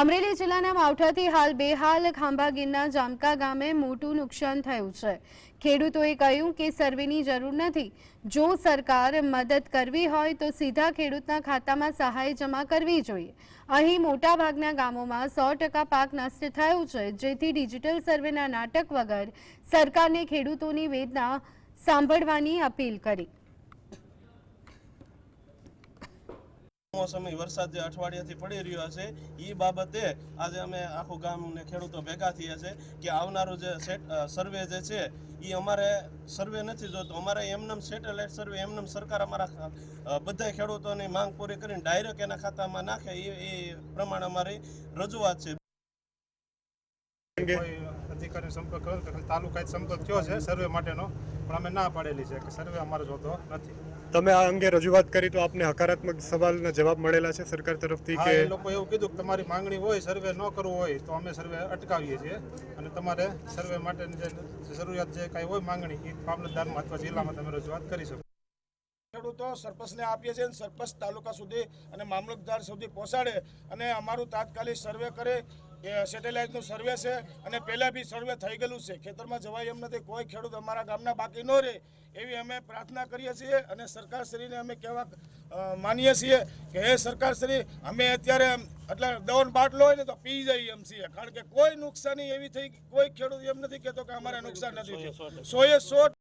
અમરેલી જિલ્લાના માવઠાથી હાલ બેહાલ ખાંભા ગીરના જામકા ગામે મોટું નુકસાન થયું છે। ખેડૂતોએ કહ્યું કે સર્વેની જરૂર નથી। જો સરકાર મદદ કરવી હોય તો સીધા ખેડૂતના ખાતામાં સહાય જમા કરવી જોઈએ। અહીં મોટાભાગના ગામોમાં 100% પાક નષ્ટ થયો છે, જેથી ડિજિટલ સર્વેના નાટક વગર સરકારને ખેડૂતોની વેદના સાંભળવાની અપીલ કરી। મોસમી વરસાદ જે અઠવાડિયાથી પડી રહ્યો છે એ બાબતે આજે અમે આખું ગામ ને ખેડૂતો ભેગા થયા છે કે આવનારું જે સર્વે જે છે એ અમારે સર્વે નથી જોતો। અમારે એમનેમ સેટેલાઇટ સર્વે એમનેમ સરકાર અમારા બધા ખેડૂતોની માંગ પૂરી કરીને ડાયરેક્ટ એના ખાતામાં નાખે એ પ્રમાણે અમારી રજૂઆત છે। અધિકારી સંપર્ક કર્યો કે તાલુકા સંપર્ક થયો છે સર્વે માટેનો, પણ અમે ના પાડેલી છે કે સર્વે અમારે જોતો નથી। તમે આ અંગે રજૂઆત કરી તો આપને હકારાત્મક સવાલના જવાબ મળેલા છે સરકાર તરફથી કે એ લોકો એવું કીધું કે તમારી માંગણી હોય સર્વે ન કરવું હોય તો અમે સર્વે અટકાવીએ છીએ અને તમારે સર્વે માટેની જે જરૂરિયાત જે કાંઈ હોય માંગણી એ મામલતદારમાં અથવા જિલ્લામાં તમે રજૂઆત કરી શકો। ખેડૂતો સરપંચને આપીએ છીએ, સરપંચ તાલુકા સુધી અને મામલતદાર સુધી પહોંચાડે અને અમારું તાત્કાલિક સર્વે કરે। સેટેલાઇટનું સર્વે છે અને પહેલાં બી સર્વે થઈ ગયેલું છે। ખેતરમાં જવાય એમ નથી, કોઈ ખેડૂત અમારા ગામના બાકી ન રહે એવી અમે પ્રાર્થના કરીએ છીએ અને સરકારશ્રીને અમે કહેવા માનીએ છીએ કે હે સરકારશ્રી, અમે અત્યારે એટલે દવાનો બાટલો હોય ને તો પી જઈએ એમ છીએ, કારણ કે કોઈ નુકસાની એવી થઈ કોઈ ખેડૂત એમ નથી કહેતો કે અમારે નુકસાન નથી થયું। 100%